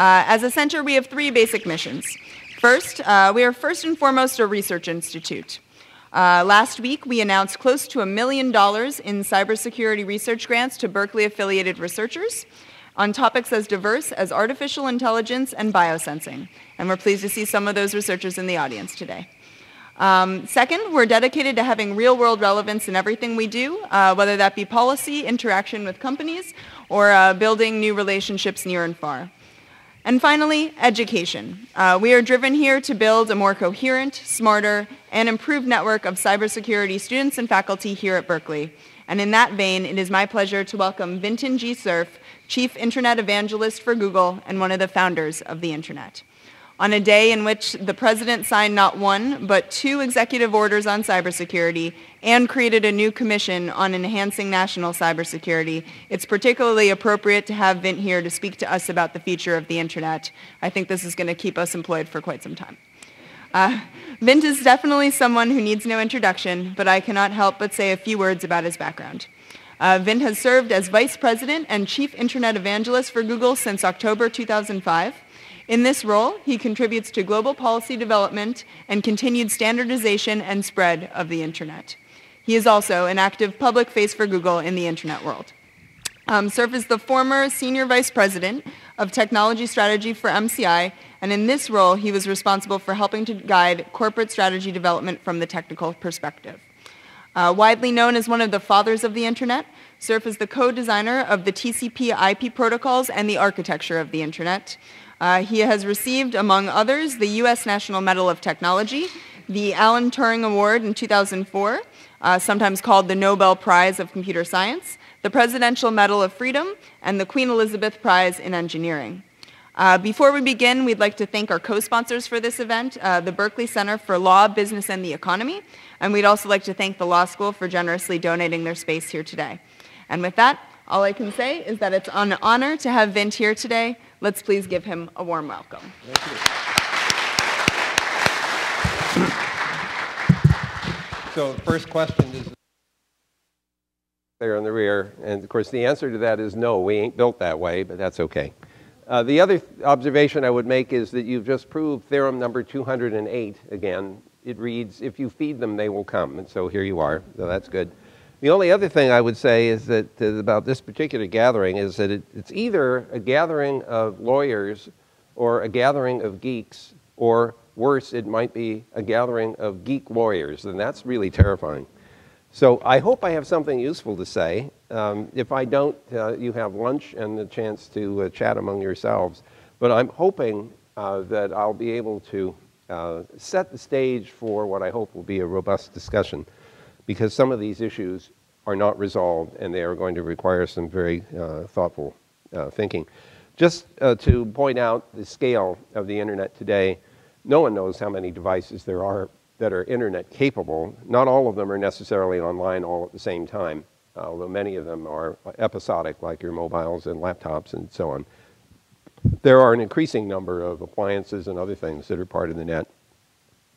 As a center, we have three basic missions. First, we are first and foremost a research institute. Last week, we announced close to $1 million in cybersecurity research grants to Berkeley-affiliated researchers on topics as diverse as artificial intelligence and biosensing. And we're pleased to see some of those researchers in the audience today. Second, we're dedicated to having real-world relevance in everything we do, whether that be policy, interaction with companies, or building new relationships near and far. And finally, education. We are driven here to build a more coherent, smarter, and improved network of cybersecurity students and faculty here at Berkeley. And in that vein, it is my pleasure to welcome Vinton Cerf, Chief Internet Evangelist for Google and one of the founders of the Internet. On a day in which the President signed not one, but 2 executive orders on cybersecurity and created a new commission on enhancing national cybersecurity, it's particularly appropriate to have Vint here to speak to us about the future of the Internet. I think this is going to keep us employed for quite some time. Vint is definitely someone who needs no introduction, but I cannot help but say a few words about his background. Vint has served as Vice President and Chief Internet Evangelist for Google since October 2005. In this role, he contributes to global policy development and continued standardization and spread of the Internet. He is also an active public face for Google in the Internet world. Cerf is the former Senior Vice President of Technology Strategy for MCI, and in this role, he was responsible for helping to guide corporate strategy development from the technical perspective. Widely known as one of the fathers of the Internet, Cerf is the co-designer of the TCP/IP protocols and the architecture of the Internet. He has received, among others, the U.S. National Medal of Technology, the Alan Turing Award in 2004, sometimes called the Nobel Prize of Computer Science, the Presidential Medal of Freedom, and the Queen Elizabeth Prize in Engineering. Before we begin, we'd like to thank our co-sponsors for this event, the Berkeley Center for Law, Business, and the Economy, and we'd also like to thank the Law School for generously donating their space here today. And with that, all I can say is that it's an honor to have Vint here today. Let's please give him a warm welcome. Thank you. So the first question is there in the rear, and of course the answer to that is no, we ain't built that way, but that's okay. The other observation I would make is that you've just proved theorem number 208 again. It reads, if you feed them, they will come, and so here you are, so that's good. The only other thing I would say is that about this particular gathering is that it's either a gathering of lawyers or a gathering of geeks, or worse, it might be a gathering of geek lawyers, and that's really terrifying. So I hope I have something useful to say. If I don't, you have lunch and the chance to chat among yourselves. But I'm hoping that I'll be able to set the stage for what I hope will be a robust discussion, because some of these issues are not resolved and they are going to require some very thoughtful thinking. Just to point out the scale of the Internet today, no one knows how many devices there are that are Internet capable. Not all of them are necessarily online all at the same time, although many of them are episodic, like your mobiles and laptops and so on. There are an increasing number of appliances and other things that are part of the net.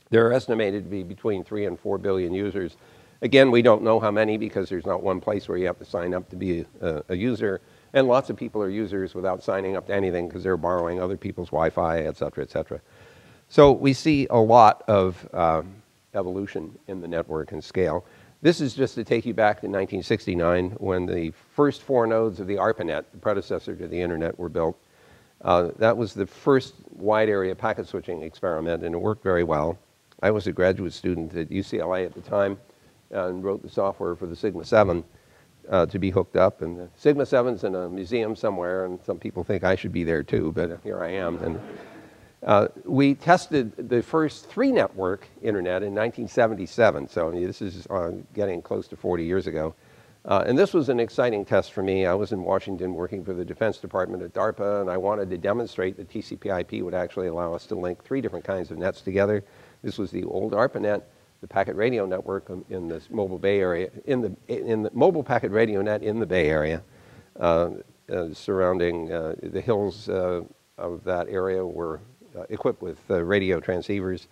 There are estimated to be between 3 and 4 billion users. Again, we don't know how many because there's not one place where you have to sign up to be a user. And lots of people are users without signing up to anything because they're borrowing other people's Wi-Fi, et cetera, et cetera. So we see a lot of evolution in the network and scale. This is just to take you back to 1969 when the first 4 nodes of the ARPANET, the predecessor to the Internet, were built. That was the first wide area packet switching experiment, and it worked very well. I was a graduate student at UCLA at the time and wrote the software for the Sigma 7 to be hooked up. And the Sigma 7's in a museum somewhere, and some people think I should be there too, but here I am. And we tested the first 3-network Internet in 1977, so this is getting close to 40 years ago. And this was an exciting test for me. I was in Washington working for the Defense Department at DARPA, and I wanted to demonstrate that TCP/IP would actually allow us to link 3 different kinds of nets together. This was the old ARPANET, the packet radio network in this mobile Bay Area, in the mobile packet radio net in the Bay Area, surrounding the hills of that area were equipped with radio transceivers.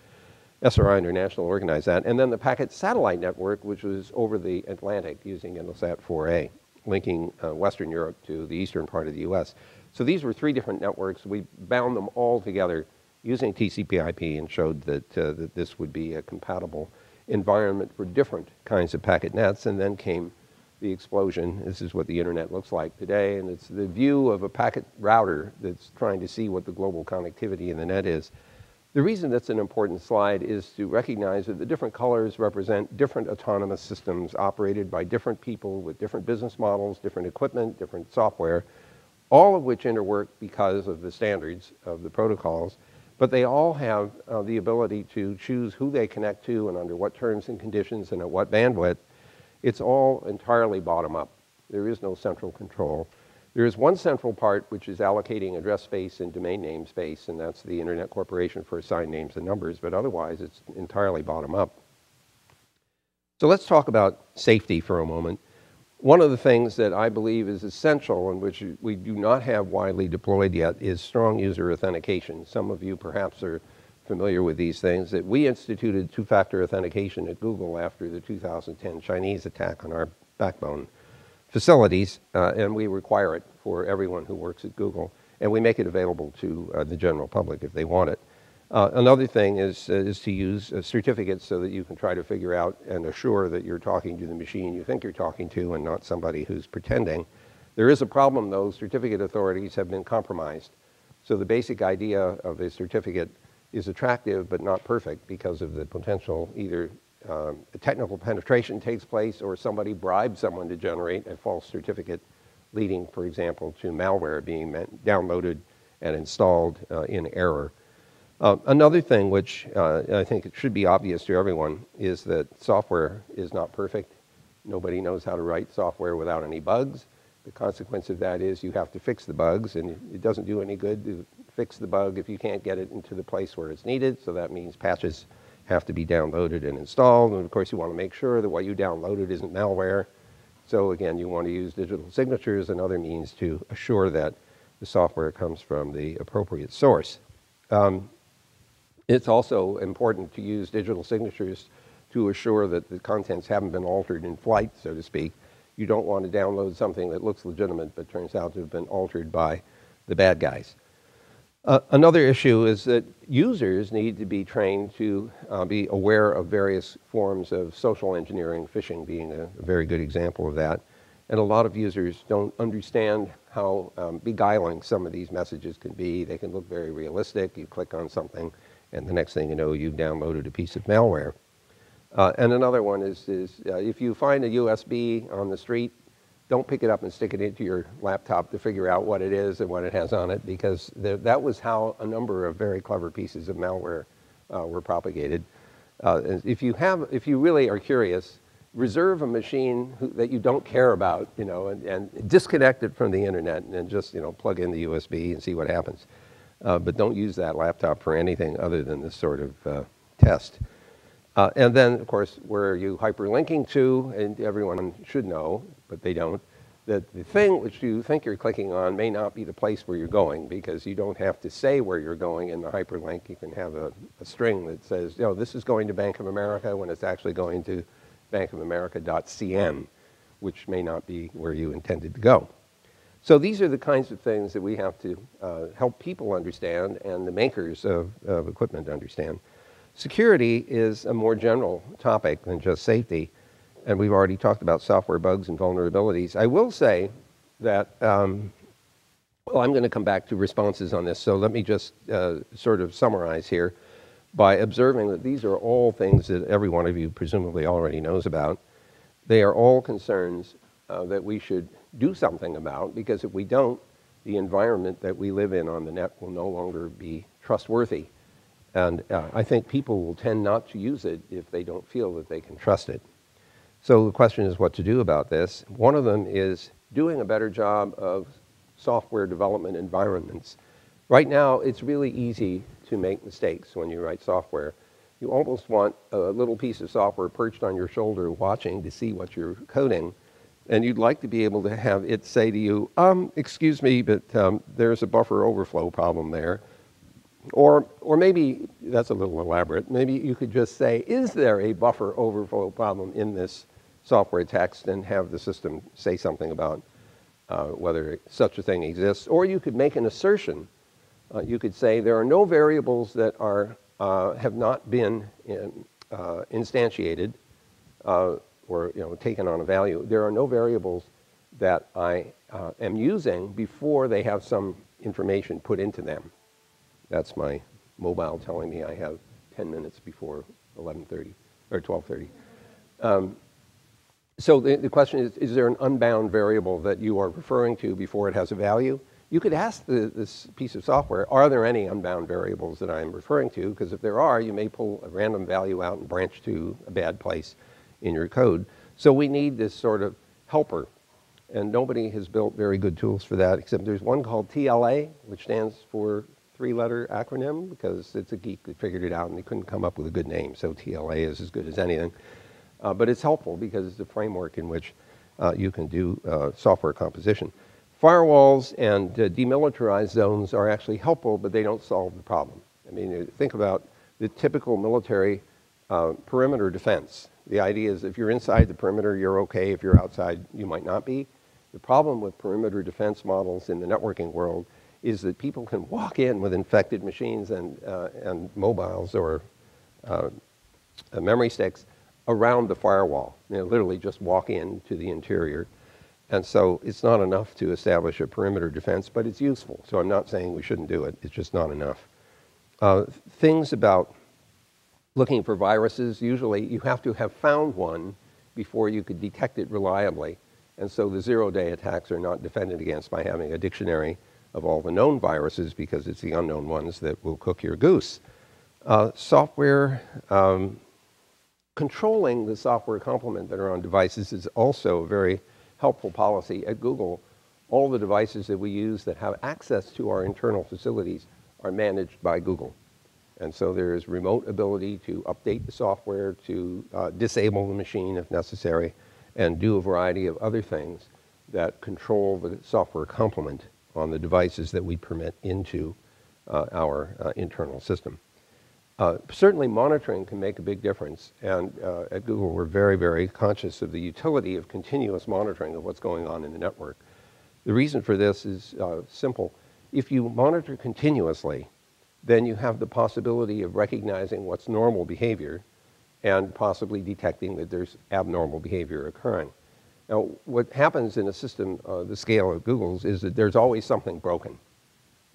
SRI International organized that. And then the packet satellite network, which was over the Atlantic using Intelsat 4A, linking Western Europe to the eastern part of the US. So these were 3 different networks. We bound them all together using TCP/IP and showed that, that this would be a compatible environment for different kinds of packet nets. And then came the explosion. This is what the internet looks like today, and it's the view of a packet router that's trying to see what the global connectivity in the net is. The reason that's an important slide is to recognize that the different colors represent different autonomous systems operated by different people with different business models, different equipment, different software, all of which interwork because of the standards of the protocols, but they all have the ability to choose who they connect to and under what terms and conditions and at what bandwidth. It's all entirely bottom-up. There is no central control. There is one central part, which is allocating address space and domain name space, and that's the Internet Corporation for Assigned Names and Numbers, but otherwise it's entirely bottom-up. So let's talk about safety for a moment. One of the things that I believe is essential and which we do not have widely deployed yet is strong user authentication. Some of you perhaps are familiar with these things, that we instituted 2-factor authentication at Google after the 2010 Chinese attack on our backbone facilities, and we require it for everyone who works at Google, and we make it available to the general public if they want it. Another thing is to use certificates so that you can try to figure out and assure that you're talking to the machine you think you're talking to and not somebody who's pretending. There is a problem, though. Certificate authorities have been compromised. So the basic idea of a certificate is attractive but not perfect because of the potential either a technical penetration takes place or somebody bribes someone to generate a false certificate leading, for example, to malware being downloaded and installed in error. Another thing which I think it should be obvious to everyone is that software is not perfect. Nobody knows how to write software without any bugs. The consequence of that is you have to fix the bugs, and it doesn't do any good to fix the bug if you can't get it into the place where it's needed. So that means patches have to be downloaded and installed. And of course, you want to make sure that what you downloaded isn't malware. So again, you want to use digital signatures and other means to assure that the software comes from the appropriate source. It's also important to use digital signatures to assure that the contents haven't been altered in flight, so to speak. You don't want to download something that looks legitimate but turns out to have been altered by the bad guys. Another issue is that users need to be trained to be aware of various forms of social engineering, phishing being a very good example of that. And a lot of users don't understand how beguiling some of these messages can be. They can look very realistic. You click on something, and the next thing you know, you've downloaded a piece of malware. And another one is if you find a USB on the street, don't pick it up and stick it into your laptop to figure out what it is and what it has on it, because that was how a number of very clever pieces of malware were propagated. If you really are curious, reserve a machine that you don't care about, and disconnect it from the internet and just, plug in the USB and see what happens. But don't use that laptop for anything other than this sort of test. And then, of course, where are you hyperlinking to? And everyone should know, but they don't, that the thing which you think you're clicking on may not be the place where you're going, because you don't have to say where you're going in the hyperlink. You can have a string that says, this is going to Bank of America, when it's actually going to bankofamerica.cn, which may not be where you intended to go. So these are the kinds of things that we have to help people understand and the makers of equipment understand. Security is a more general topic than just safety, and we've already talked about software bugs and vulnerabilities. I will say that, I'm going to come back to responses on this, so let me just sort of summarize here by observing that these are all things that every one of you presumably already knows about. They are all concerns that we should do something about, because if we don't, the environment that we live in on the net will no longer be trustworthy. And I think people will tend not to use it if they don't feel that they can trust it. So the question is what to do about this. One of them is doing a better job of software development environments. Right now, it's really easy to make mistakes when you write software. You almost want a little piece of software perched on your shoulder watching to see what you're coding. And you'd like to be able to have it say to you, excuse me, but there's a buffer overflow problem there. Or maybe, that's a little elaborate, maybe you could just say, is there a buffer overflow problem in this software text, and have the system say something about whether such a thing exists. Or you could make an assertion. You could say there are no variables that have not been instantiated or taken on a value. There are no variables that I am using before they have some information put into them. That's my mobile telling me I have 10 minutes before 11:30 or 12:30. So the question is there an unbound variable that you are referring to before it has a value? You could ask this piece of software, are there any unbound variables that I'm referring to? Because if there are, you may pull a random value out and branch to a bad place in your code. So we need this sort of helper. And nobody has built very good tools for that, except there's one called TLA, which stands for three-letter acronym, because it's a geek that figured it out and they couldn't come up with a good name. So TLA is as good as anything. But it's helpful because it's a framework in which you can do software composition. Firewalls and demilitarized zones are actually helpful, but they don't solve the problem. I mean, think about the typical military perimeter defense. The idea is if you're inside the perimeter, you're okay. If you're outside, you might not be. The problem with perimeter defense models in the networking world is that people can walk in with infected machines and mobiles or memory sticks around the firewall. Literally just walk into the interior. And so it's not enough to establish a perimeter defense, but it's useful. So I'm not saying we shouldn't do it. It's just not enough. Things about looking for viruses, usually you have to have found one before you could detect it reliably. And so the zero-day attacks are not defended against by having a dictionary of all the known viruses, because it's the unknown ones that will cook your goose. Software, controlling the software complement that are on devices is also a very helpful policy. At Google, all the devices that we use that have access to our internal facilities are managed by Google. And so there is remote ability to update the software, to disable the machine if necessary, and do a variety of other things that control the software complement on the devices that we permit into our internal system. Certainly monitoring can make a big difference, and at Google we're very, very conscious of the utility of continuous monitoring of what's going on in the network. The reason for this is simple. If you monitor continuously, then you have the possibility of recognizing what's normal behavior and possibly detecting that there's abnormal behavior occurring. Now, what happens in a system the scale of Google's is that there's always something broken.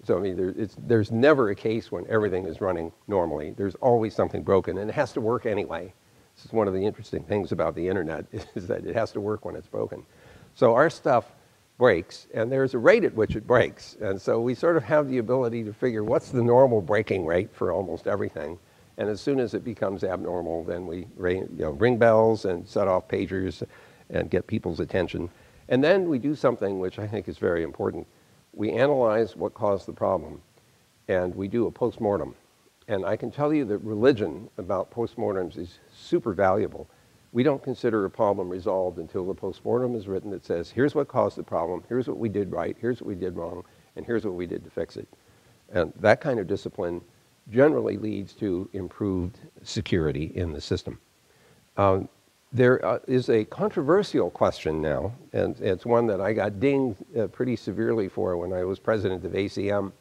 So, I mean, there's never a case when everything is running normally. There's always something broken, and it has to work anyway. This is one of the interesting things about the internet, is that it has to work when it's broken. So our stuff breaks, and there's a rate at which it breaks. And so we sort of have the ability to figure what's the normal breaking rate for almost everything. And as soon as it becomes abnormal, then we ring bells and set off pagers and get people's attention. And then we do something which I think is very important. We analyze what caused the problem, and we do a postmortem. And I can tell you that religion about postmortems is super valuable. We don't consider a problem resolved until the postmortem is written that says, here's what caused the problem, here's what we did right, here's what we did wrong, and here's what we did to fix it. And that kind of discipline generally leads to improved security in the system. There is a controversial question now, and it's one that I got dinged pretty severely for when I was president of ACM.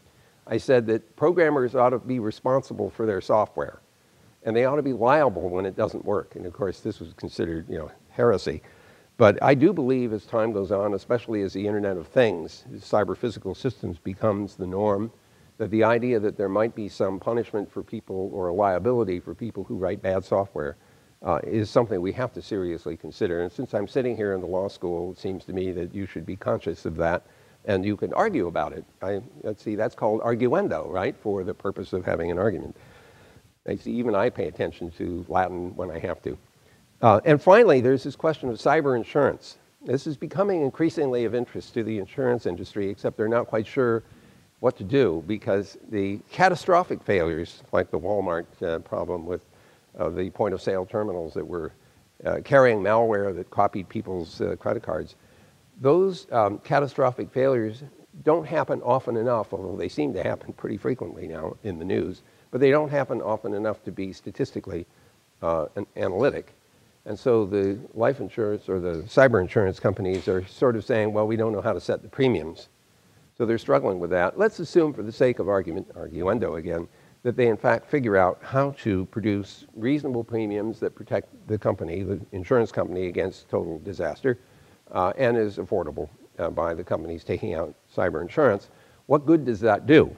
I said that programmers ought to be responsible for their software, and they ought to be liable when it doesn't work. And of course, this was considered, heresy. But I do believe as time goes on, especially as the Internet of Things, cyber-physical systems becomes the norm, that the idea that there might be some punishment for people or a liability for people who write bad software is something we have to seriously consider. And since I'm sitting here in the law school, it seems to me that you should be conscious of that, and you can argue about it. Let's see, that's called arguendo, right, for the purpose of having an argument. Even I pay attention to Latin when I have to. And finally, there's this question of cyber insurance. This is becoming increasingly of interest to the insurance industry, except they're not quite sure what to do, because the catastrophic failures, like the Walmart problem with the point-of-sale terminals that were carrying malware that copied people's credit cards, those catastrophic failures don't happen often enough, although they seem to happen pretty frequently now in the news, but they don't happen often enough to be statistically analytic. And so the life insurance or the cyber insurance companies are sort of saying, well, we don't know how to set the premiums. So they're struggling with that. Let's assume, for the sake of argument, arguendo again, that they in fact figure out how to produce reasonable premiums that protect the company, the insurance company, against total disaster and is affordable by the companies taking out cyber insurance. What good does that do?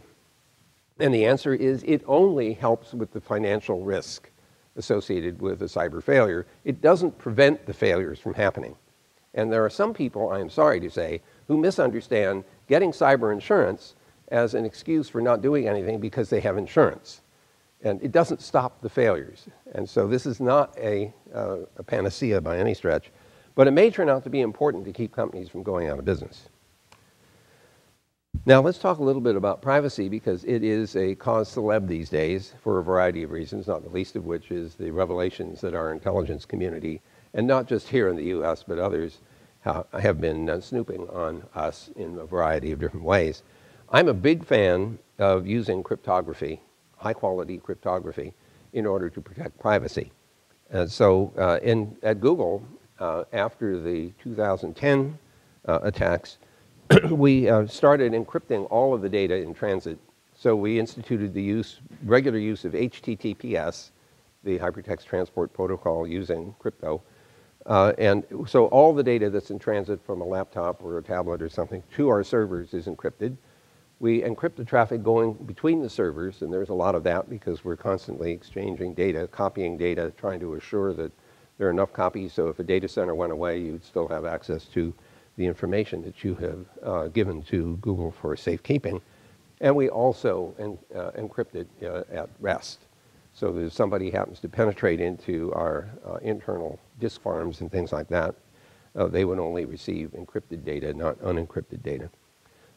And the answer is it only helps with the financial risk associated with a cyber failure. It doesn't prevent the failures from happening. And there are some people, I am sorry to say, who misunderstand getting cyber insurance as an excuse for not doing anything because they have insurance. And it doesn't stop the failures. And so this is not a panacea by any stretch, but it may turn out to be important to keep companies from going out of business. Now let's talk a little bit about privacy, because it is a cause célèbre these days for a variety of reasons, not the least of which is the revelations that our intelligence community, and not just here in the US, but others, have been snooping on us in a variety of different ways. I'm a big fan of using cryptography, high-quality cryptography, in order to protect privacy. And so at Google, after the 2010 attacks, we started encrypting all of the data in transit. So we instituted the regular use of HTTPS, the Hypertext Transport Protocol using crypto. And so all the data that's in transit from a laptop or a tablet or something to our servers is encrypted. We encrypt the traffic going between the servers, and there's a lot of that because we're constantly exchanging data, copying data, trying to assure that there are enough copies so if a data center went away, you'd still have access to the information that you have given to Google for safekeeping. And we also encrypt it at rest. So that if somebody happens to penetrate into our internal disk farms and things like that, they would only receive encrypted data, not unencrypted data.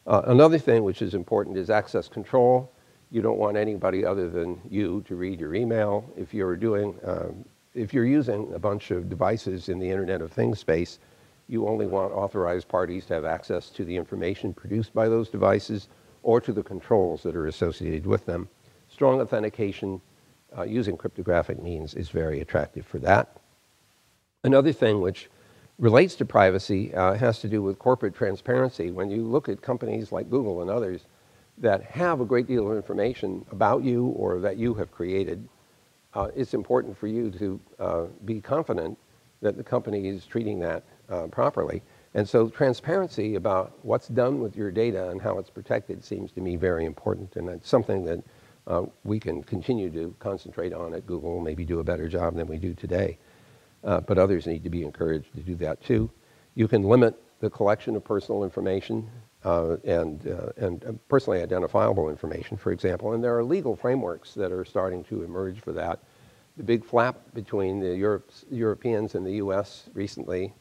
Another thing which is important is access control. You don't want anybody other than you to read your email. If you're using a bunch of devices in the Internet of Things space, you only want authorized parties to have access to the information produced by those devices or to the controls that are associated with them. Strong authentication using cryptographic means is very attractive for that. Another thing which relates to privacy has to do with corporate transparency. When you look at companies like Google and others that have a great deal of information about you or that you have created, it's important for you to be confident that the company is treating that properly. And so transparency about what's done with your data and how it's protected seems to me very important, and it's something that we can continue to concentrate on at Google, maybe do a better job than we do today. But others need to be encouraged to do that too. You can limit the collection of personal information and personally identifiable information, for example, and there are legal frameworks that are starting to emerge for that. The big flap between the Europeans and the US recently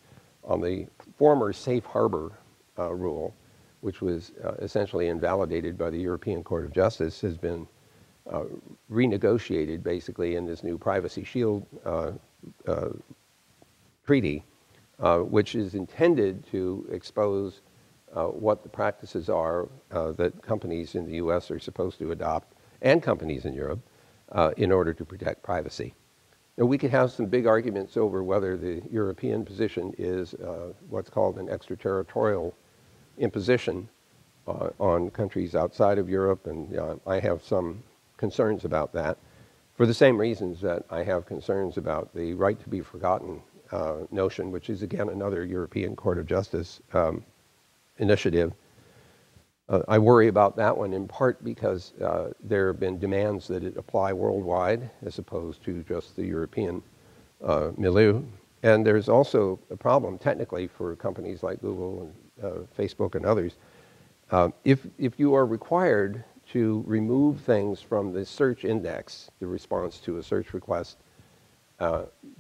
on the former safe harbor rule, which was essentially invalidated by the European Court of Justice, has been renegotiated basically in this new Privacy Shield treaty, which is intended to expose what the practices are that companies in the US are supposed to adopt, and companies in Europe, in order to protect privacy. Now, we could have some big arguments over whether the European position is what's called an extraterritorial imposition on countries outside of Europe, and I have some concerns about that for the same reasons that I have concerns about the right to be forgotten notion, which is, again, another European Court of Justice initiative. I worry about that one in part because there have been demands that it apply worldwide as opposed to just the European milieu. And there's also a problem technically for companies like Google and Facebook and others. If you are required to remove things from the search index, the response to a search request,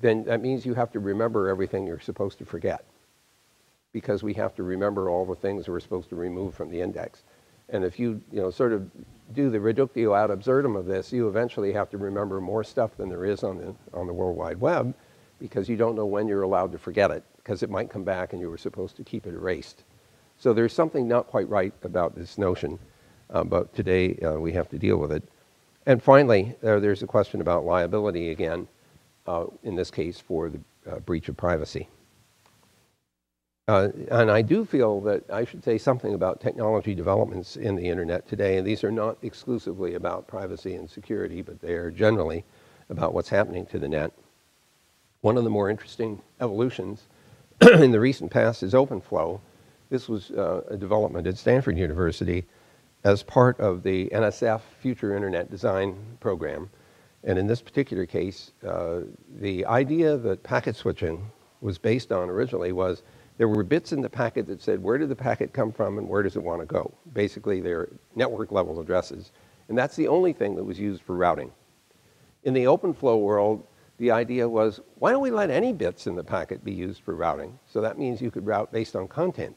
then that means you have to remember everything you're supposed to forget, because we have to remember all the things we're supposed to remove from the index. And if you sort of do the reductio ad absurdum of this, you eventually have to remember more stuff than there is on the World Wide Web, because you don't know when you're allowed to forget it, because it might come back and you were supposed to keep it erased. So there's something not quite right about this notion, but today we have to deal with it. And finally, there's a question about liability again, in this case for breach of privacy. And I do feel that I should say something about technology developments in the internet today, and these are not exclusively about privacy and security, but they are generally about what's happening to the net. One of the more interesting evolutions in the recent past is OpenFlow. This was a development at Stanford University as part of the NSF Future Internet Design Program. And in this particular case, the idea that packet switching was based on originally was there were bits in the packet that said where did the packet come from and where does it want to go. Basically, they're network level addresses. And that's the only thing that was used for routing. In the OpenFlow world, the idea was, why don't we let any bits in the packet be used for routing? So that means you could route based on content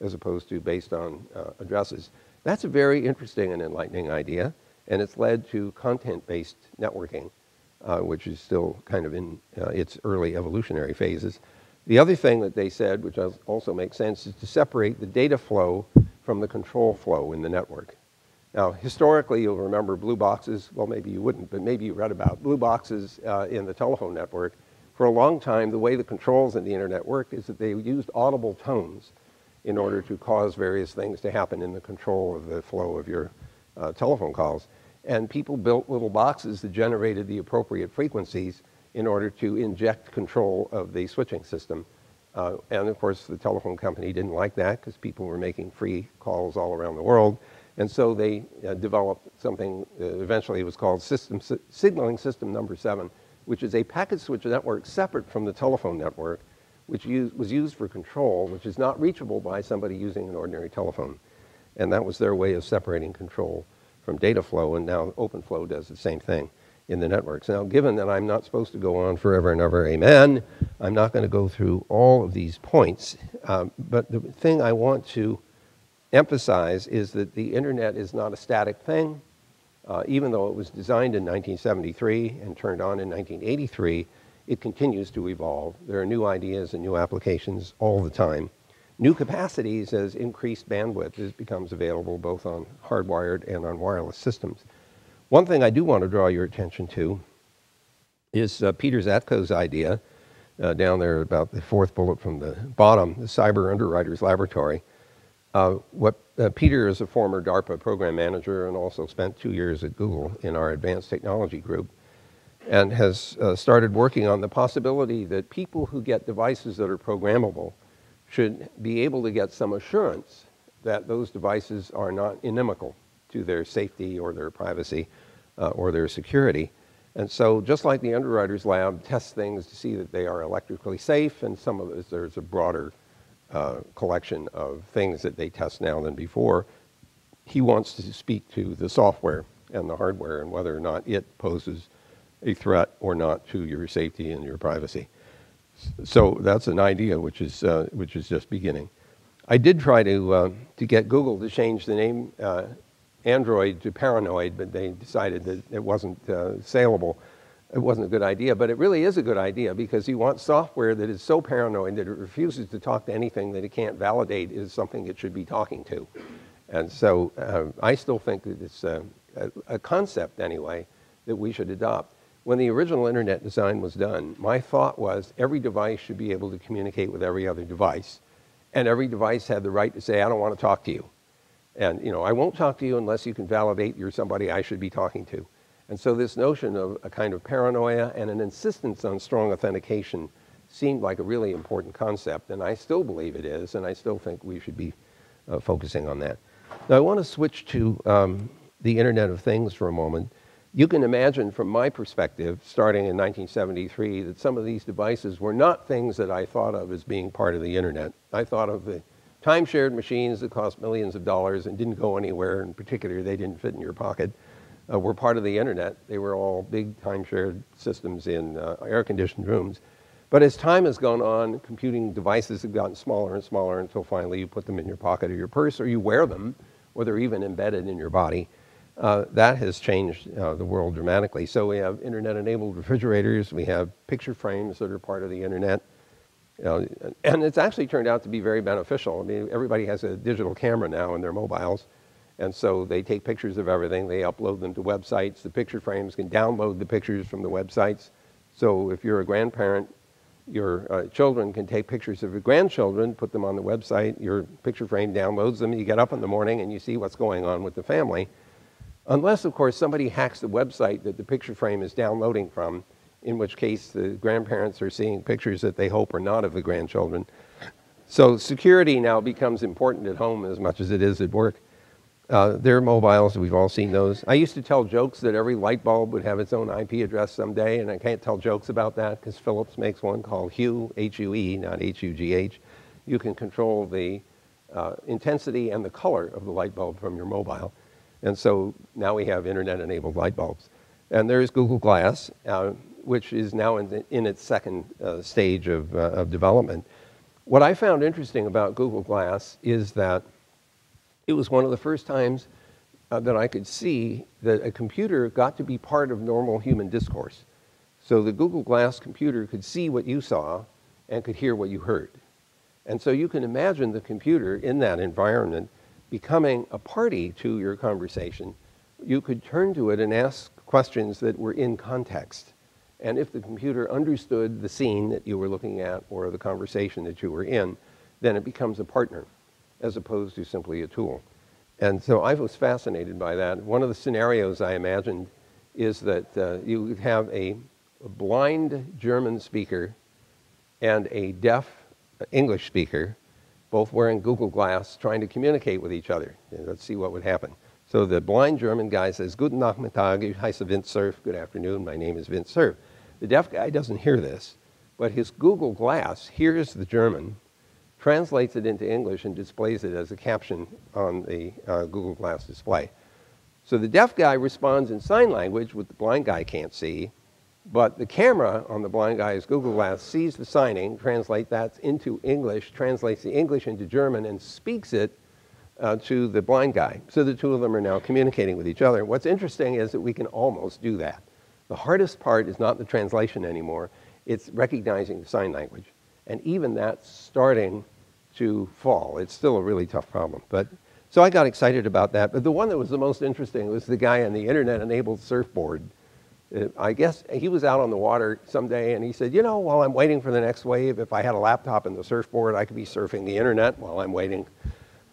as opposed to based on addresses. That's a very interesting and enlightening idea, and it's led to content-based networking, which is still kind of in its early evolutionary phases. The other thing that they said, which also makes sense, is to separate the data flow from the control flow in the network. Now, historically, you'll remember blue boxes. Well, maybe you wouldn't, but maybe you read about blue boxes in the telephone network. For a long time, the way the controls in the internet worked is that they used audible tones in order to cause various things to happen in the control of the flow of your telephone calls. And people built little boxes that generated the appropriate frequencies in order to inject control of the switching system. And of course, the telephone company didn't like that because people were making free calls all around the world. And so they developed something, eventually it was called Signaling System Number 7, which is a packet switch network separate from the telephone network, which was used for control, which is not reachable by somebody using an ordinary telephone. And that was their way of separating control from data flow, and now OpenFlow does the same thing in the networks. Now, given that I'm not supposed to go on forever and ever, amen, I'm not going to go through all of these points, but the thing I want to emphasize is that the internet is not a static thing. Even though it was designed in 1973 and turned on in 1983, it continues to evolve. There are new ideas and new applications all the time. New capacities as increased bandwidth becomes available both on hardwired and on wireless systems. One thing I do want to draw your attention to is Peter Zatko's idea, down there about the fourth bullet from the bottom, the Cyber Underwriters Laboratory. Peter is a former DARPA program manager and also spent 2 years at Google in our advanced technology group, and has started working on the possibility that people who get devices that are programmable should be able to get some assurance that those devices are not inimical to their safety or their privacy or their security. And so just like the Underwriters Lab tests things to see that they are electrically safe, and some of this, there's a broader collection of things that they test now than before, he wants to speak to the software and the hardware and whether or not it poses a threat or not to your safety and your privacy. So that's an idea which is just beginning. I did try to get Google to change the name Android to Paranoid, but they decided that it wasn't saleable. It wasn't a good idea, but it really is a good idea because you want software that is so paranoid that it refuses to talk to anything that it can't validate is something it should be talking to. And so I still think that it's a concept, anyway, that we should adopt. When the original internet design was done, my thought was every device should be able to communicate with every other device. And every device had the right to say, I don't want to talk to you. And, you know, I won't talk to you unless you can validate you're somebody I should be talking to. And so this notion of a kind of paranoia and an insistence on strong authentication seemed like a really important concept, and I still believe it is, and I still think we should be focusing on that. Now, I want to switch to the Internet of Things for a moment. You can imagine from my perspective, starting in 1973, that some of these devices were not things that I thought of as being part of the Internet. I thought of the time-shared machines that cost millions of dollars and didn't go anywhere, in particular, they didn't fit in your pocket. Were part of the internet. They were all big time-shared systems in air-conditioned rooms. But as time has gone on, computing devices have gotten smaller and smaller until finally you put them in your pocket or your purse, or you wear them, or they're even embedded in your body. That has changed the world dramatically. So we have internet-enabled refrigerators. We have picture frames that are part of the internet. And it's actually turned out to be very beneficial. I mean, everybody has a digital camera now in their mobiles. And so they take pictures of everything, they upload them to websites, the picture frames can download the pictures from the websites. So if you're a grandparent Your children can take pictures of your grandchildren, put them on the website, your picture frame downloads them, you get up in the morning and you see what's going on with the family. Unless, of course, somebody hacks the website that the picture frame is downloading from, in which case the grandparents are seeing pictures that they hope are not of the grandchildren. So security now becomes important at home as much as it is at work. There are mobiles, we've all seen those. I used to tell jokes that every light bulb would have its own IP address someday, and I can't tell jokes about that because Philips makes one called Hue, H-U-E, not H-U-G-H. You can control the intensity and the color of the light bulb from your mobile. And so now we have internet-enabled light bulbs. And there's Google Glass, which is now in its second stage of development. What I found interesting about Google Glass is that it was one of the first times that I could see that a computer got to be part of normal human discourse. So the Google Glass computer could see what you saw and could hear what you heard. And so you can imagine the computer in that environment becoming a party to your conversation. You could turn to it and ask questions that were in context. And if the computer understood the scene that you were looking at or the conversation that you were in, then it becomes a partner as opposed to simply a tool. And so I was fascinated by that. One of the scenarios I imagined is that you would have a blind German speaker and a deaf English speaker, both wearing Google Glass, trying to communicate with each other. And let's see what would happen. So the blind German guy says, "Guten Nachmittag, ich heiße Vint Cerf." Good afternoon, my name is Vint Cerf. The deaf guy doesn't hear this, but his Google Glass hears the German, translates it into English, and displays it as a caption on the Google Glass display. So the deaf guy responds in sign language, which the blind guy can't see, but the camera on the blind guy's Google Glass sees the signing, translates that into English, translates the English into German, and speaks it to the blind guy. So the two of them are now communicating with each other. What's interesting is that we can almost do that. The hardest part is not the translation anymore, it's recognizing the sign language. And even that's starting to fall. It's still a really tough problem. So I got excited about that. But the one that was the most interesting was the guy on the internet-enabled surfboard. I guess he was out on the water someday, and he said, you know, while I'm waiting for the next wave, if I had a laptop and the surfboard, I could be surfing the internet while I'm waiting.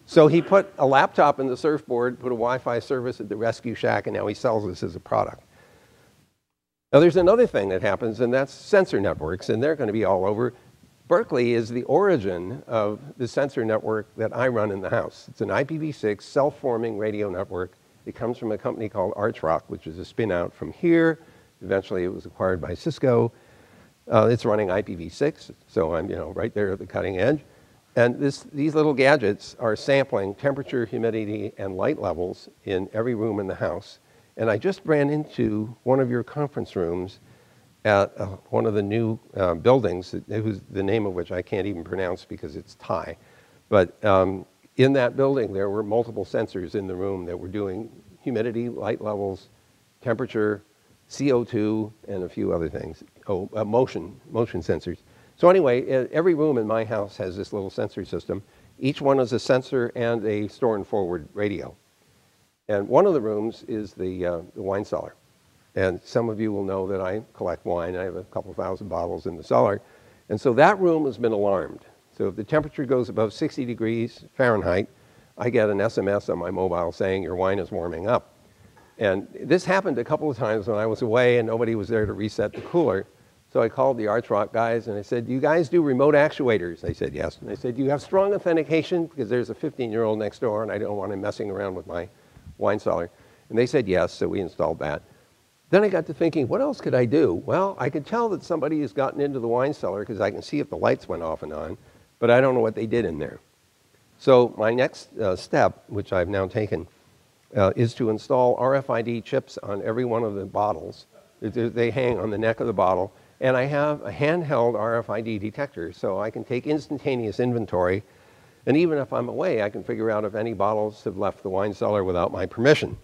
So he put a laptop in the surfboard, put a Wi-Fi service at the rescue shack, and now he sells this as a product. Now there's another thing that happens, and that's sensor networks, and they're going to be all over. Berkeley is the origin of the sensor network that I run in the house. It's an IPv6 self-forming radio network. It comes from a company called Archrock, which is a spin-out from here. Eventually, it was acquired by Cisco. It's running IPv6, so I'm right there at the cutting edge. And these little gadgets are sampling temperature, humidity, and light levels in every room in the house. And I just ran into one of your conference rooms at one of the new buildings, the name of which I can't even pronounce because it's Thai. But in that building, there were multiple sensors in the room that were doing humidity, light levels, temperature, CO2, and a few other things. Motion sensors. So anyway, every room in my house has this little sensor system. Each one is a sensor and a store and forward radio. And one of the rooms is the wine cellar. And some of you will know that I collect wine. I have a couple thousand bottles in the cellar. And so that room has been alarmed. So if the temperature goes above 60 degrees Fahrenheit, I get an SMS on my mobile saying your wine is warming up. And this happened a couple of times when I was away and nobody was there to reset the cooler. So I called the Archrock guys and I said, do you guys do remote actuators? They said yes. And I said, do you have strong authentication? Because there's a 15-year-old next door and I don't want him messing around with my wine cellar. And they said yes, so we installed that. Then I got to thinking, what else could I do? Well, I could tell that somebody has gotten into the wine cellar because I can see if the lights went off and on, but I don't know what they did in there. So my next step, which I've now taken, is to install RFID chips on every one of the bottles. They hang on the neck of the bottle. And I have a handheld RFID detector, so I can take instantaneous inventory. And even if I'm away, I can figure out if any bottles have left the wine cellar without my permission.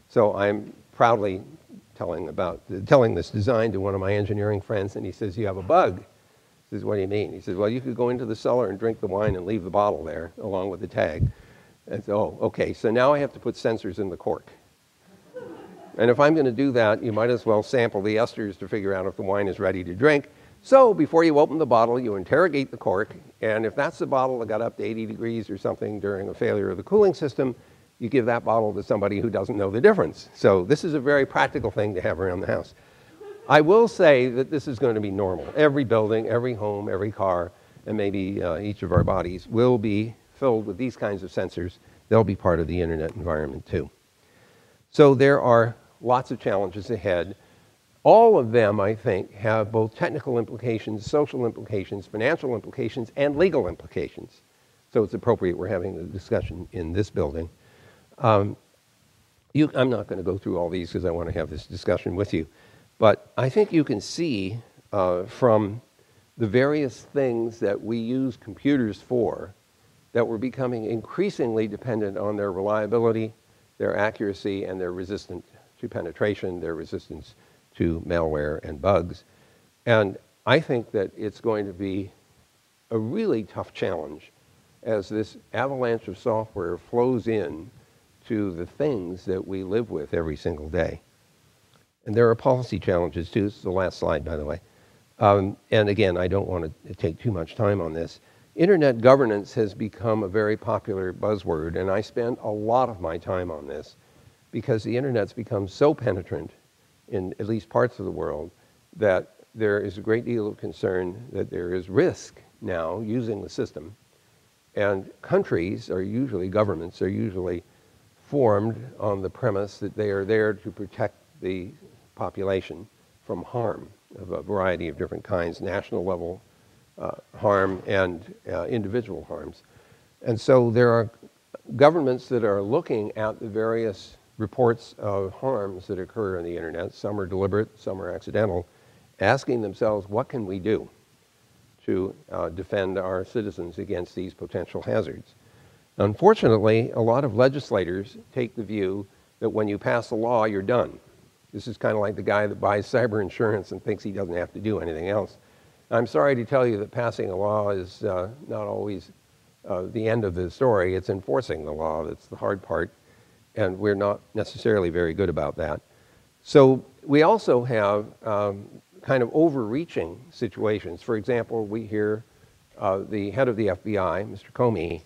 So I'm proudly telling this design to one of my engineering friends, and he says, you have a bug. I says, what do you mean? He says, well, you could go into the cellar and drink the wine and leave the bottle there along with the tag. And so, oh, okay, so now I have to put sensors in the cork. And if I'm going to do that, you might as well sample the esters to figure out if the wine is ready to drink. So before you open the bottle, you interrogate the cork, and if that's the bottle that got up to 80 degrees or something during a failure of the cooling system, you give that bottle to somebody who doesn't know the difference. So this is a very practical thing to have around the house. I will say that this is going to be normal. Every building, every home, every car, and maybe each of our bodies will be filled with these kinds of sensors. They'll be part of the internet environment too. So there are lots of challenges ahead. All of them, I think, have both technical implications, social implications, financial implications, and legal implications. So it's appropriate we're having the discussion in this building. I'm not going to go through all these because I want to have this discussion with you. But I think you can see from the various things that we use computers for that we're becoming increasingly dependent on their reliability, their accuracy, and their resistance to penetration, their resistance to malware and bugs. And I think that it's going to be a really tough challenge as this avalanche of software flows in to the things that we live with every single day. And there are policy challenges too. This is the last slide, by the way. And again, I don't want to take too much time on this. Internet governance has become a very popular buzzword, and I spend a lot of my time on this because the internet's become so penetrant in at least parts of the world that there is a great deal of concern that there is risk now using the system. And countries are usually, governments are usually formed on the premise that they are there to protect the population from harm of a variety of different kinds, national level harm and individual harms. And so there are governments that are looking at the various reports of harms that occur on the internet. Some are deliberate, some are accidental, asking themselves, what can we do to defend our citizens against these potential hazards? Unfortunately, a lot of legislators take the view that when you pass a law, you're done. This is kind of like the guy that buys cyber insurance and thinks he doesn't have to do anything else. I'm sorry to tell you that passing a law is not always the end of the story. It's enforcing the law that's the hard part, and we're not necessarily very good about that. So we also have kind of overreaching situations. For example, we hear the head of the FBI, Mr. Comey,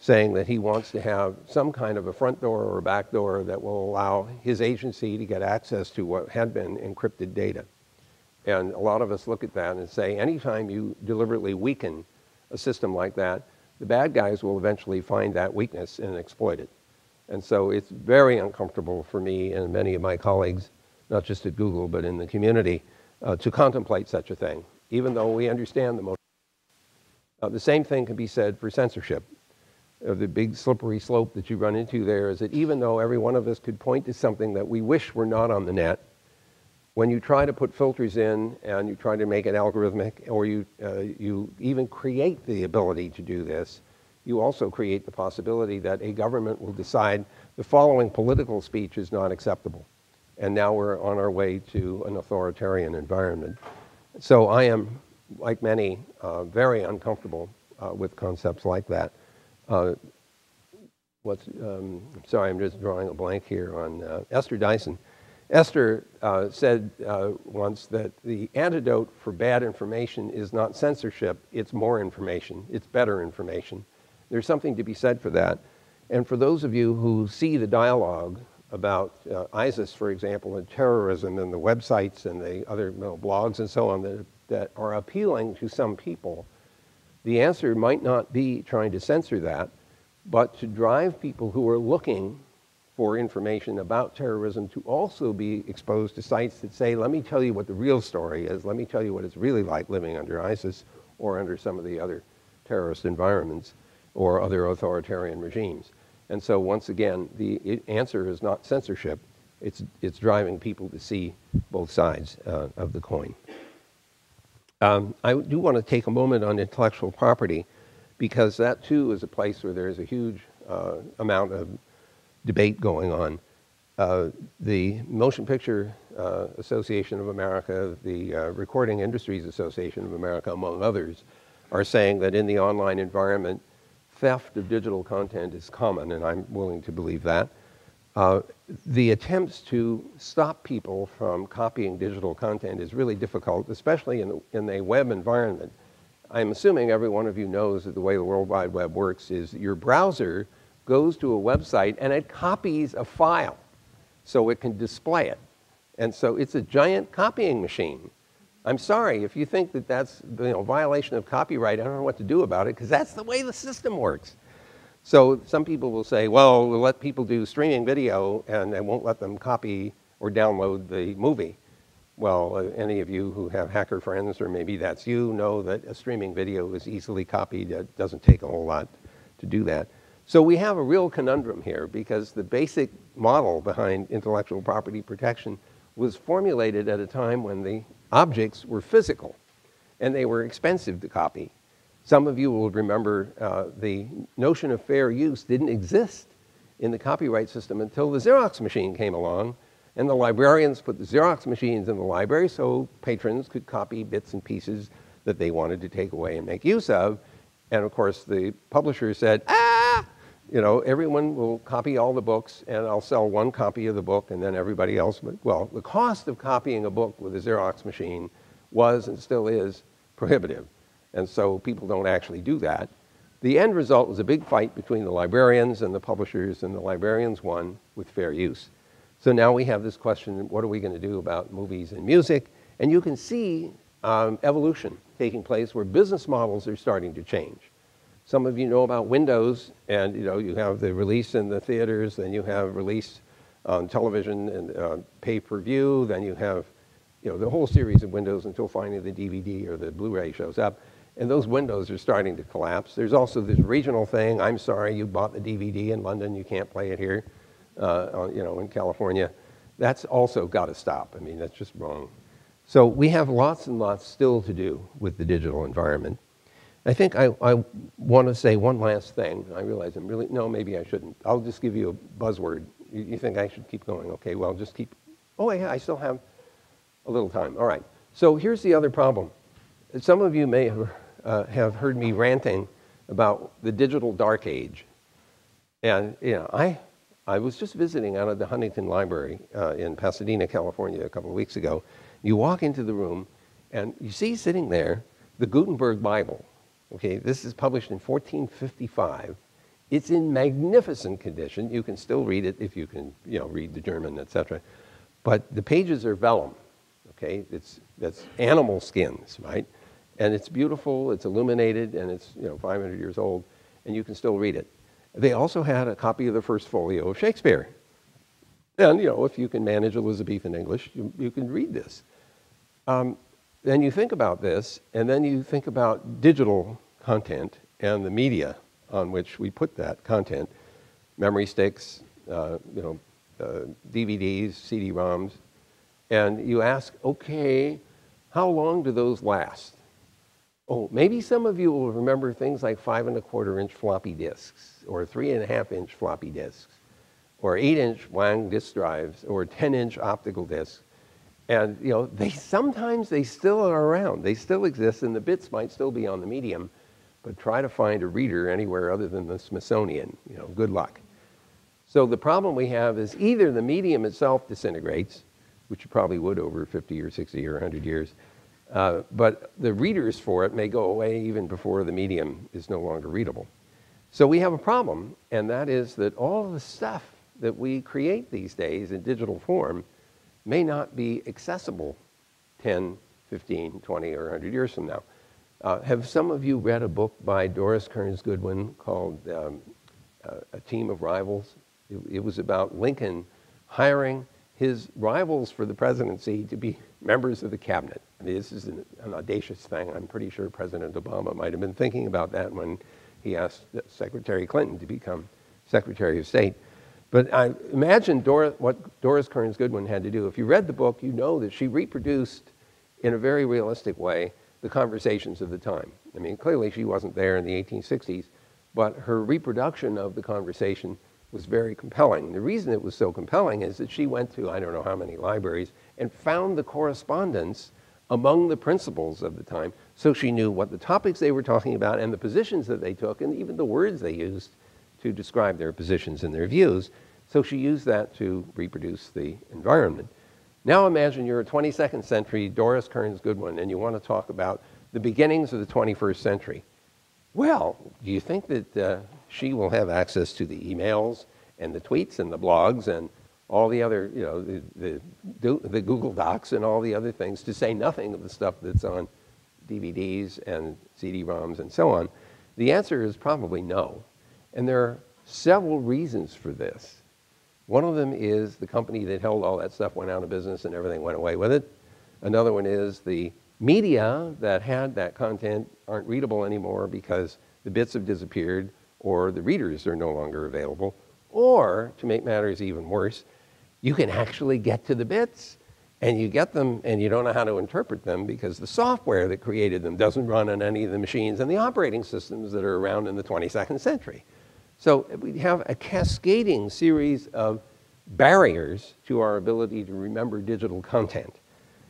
saying that he wants to have some kind of a front door or a back door that will allow his agency to get access to what had been encrypted data. And a lot of us look at that and say, anytime you deliberately weaken a system like that, the bad guys will eventually find that weakness and exploit it. And so it's very uncomfortable for me and many of my colleagues, not just at Google, but in the community, to contemplate such a thing, even though we understand the motive. The same thing can be said for censorship. The big slippery slope that you run into there is that even though every one of us could point to something that we wish were not on the net, when you try to put filters in and you try to make it algorithmic, or you even create the ability to do this, you also create the possibility that a government will decide the following political speech is not acceptable. And now we're on our way to an authoritarian environment. So I am, like many, very uncomfortable with concepts like that. Sorry, I'm just drawing a blank here on Esther Dyson. Esther said once that the antidote for bad information is not censorship, it's more information, it's better information. There's something to be said for that. And for those of you who see the dialogue about ISIS, for example, and terrorism and the websites and the other blogs and so on that are appealing to some people, the answer might not be trying to censor that, but to drive people who are looking for information about terrorism to also be exposed to sites that say, let me tell you what the real story is, let me tell you what it's really like living under ISIS or under some of the other terrorist environments or other authoritarian regimes. And so once again, the answer is not censorship, it's driving people to see both sides of the coin. I do want to take a moment on intellectual property because that too is a place where there's a huge amount of debate going on. The Motion Picture Association of America, the Recording Industries Association of America, among others, are saying that in the online environment, theft of digital content is common, and I'm willing to believe that. the attempts to stop people from copying digital content is really difficult, especially in a web environment. I'm assuming every one of you knows that the way the World Wide Web works is your browser goes to a website and it copies a file so it can display it. And so it's a giant copying machine. I'm sorry, if you think that that's violation of copyright, I don't know what to do about it, because that's the way the system works. So some people will say, well, we'll let people do streaming video and I won't let them copy or download the movie. Well, any of you who have hacker friends, or maybe that's you, know that a streaming video is easily copied. It doesn't take a whole lot to do that. So we have a real conundrum here, because the basic model behind intellectual property protection was formulated at a time when the objects were physical and they were expensive to copy. Some of you will remember the notion of fair use didn't exist in the copyright system until the Xerox machine came along, and the librarians put the Xerox machines in the library so patrons could copy bits and pieces that they wanted to take away and make use of. And of course, the publisher said, everyone will copy all the books, and I'll sell one copy of the book, and then everybody else. Well, the cost of copying a book with a Xerox machine was and still is prohibitive. And so people don't actually do that. The end result was a big fight between the librarians and the publishers, and the librarians won with fair use. So now we have this question, what are we going to do about movies and music? And you can see evolution taking place where business models are starting to change. Some of you know about Windows, and you have the release in the theaters, then you have release on television and pay-per-view, then you have the whole series of windows until finally the DVD or the Blu-ray shows up. And those windows are starting to collapse. There's also this regional thing. I'm sorry, you bought the DVD in London, you can't play it here, in California. That's also got to stop. I mean, that's just wrong. So we have lots and lots still to do with the digital environment. I think I want to say one last thing. I realize maybe I shouldn't. I'll just give you a buzzword. You think I should keep going? Okay, well, just keep. Oh, yeah, I still have a little time. All right. So here's the other problem. Some of you may have heard me ranting about the digital dark age. And, I was just visiting out of the Huntington Library in Pasadena, California, a couple of weeks ago. You walk into the room, and you see sitting there the Gutenberg Bible. Okay, this is published in 1455. It's in magnificent condition. You can still read it if you can, read the German, etc. But the pages are vellum. Okay, that's animal skins, right? And it's beautiful. It's illuminated, and it's 500 years old, and you can still read it. They also had a copy of the first folio of Shakespeare. And if you can manage Elizabethan English, you can read this. Then you think about this, and then you think about digital content and the media on which we put that content, memory sticks, DVDs, CD-ROMs, and you ask, okay, how long do those last? Oh, maybe some of you will remember things like 5 1/4-inch floppy disks, or 3 1/2-inch floppy disks, or 8-inch Wang disk drives, or 10-inch optical disks. And they still are around. They still exist, and the bits might still be on the medium, but try to find a reader anywhere other than the Smithsonian. Good luck. So the problem we have is either the medium itself disintegrates, which it probably would over 50 or 60 or 100 years, but the readers for it may go away even before the medium is no longer readable. So we have a problem, and that is that all of the stuff that we create these days in digital form may not be accessible 10, 15, 20, or 100 years from now. Have some of you read a book by Doris Kearns Goodwin called A Team of Rivals? It was about Lincoln hiring his rivals for the presidency to be members of the cabinet. I mean, this is an audacious thing. I'm pretty sure President Obama might have been thinking about that when he asked Secretary Clinton to become Secretary of State. But I imagine what Doris Kearns Goodwin had to do. If you read the book, you know that she reproduced in a very realistic way the conversations of the time. I mean, clearly she wasn't there in the 1860s, but her reproduction of the conversation was very compelling. The reason it was so compelling is that she went to I don't know how many libraries and found the correspondence among the principals of the time, so she knew what the topics they were talking about and the positions that they took and even the words they used to describe their positions and their views. So she used that to reproduce the environment. Now imagine you're a 22nd century Doris Kearns Goodwin and you want to talk about the beginnings of the 21st century. Well, do you think that she will have access to the emails and the tweets and the blogs and all the other, you know, the Google Docs and all the other things, to say nothing of the stuff that's on DVDs and CD-ROMs and so on? The answer is probably no. And there are several reasons for this. One of them is the company that held all that stuff went out of business and everything went away with it. Another one is the media that had that content aren't readable anymore because the bits have disappeared or the readers are no longer available. Or, to make matters even worse, you can actually get to the bits and you get them and you don't know how to interpret them because the software that created them doesn't run on any of the machines and the operating systems that are around in the 22nd century. So we have a cascading series of barriers to our ability to remember digital content.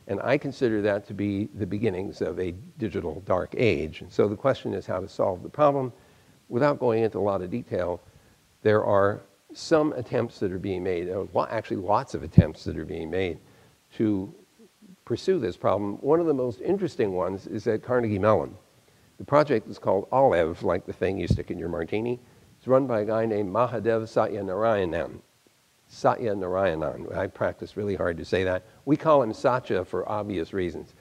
And I consider that to be the beginnings of a digital dark age. And so the question is how to solve the problem. Without going into a lot of detail, there are some attempts that are being made, actually lots of attempts that are being made to pursue this problem. One of the most interesting ones is at Carnegie Mellon. The project is called Olive, like the thing you stick in your martini. It's run by a guy named Mahadev Satyanarayanan. I practice really hard to say that. We call him Satya for obvious reasons.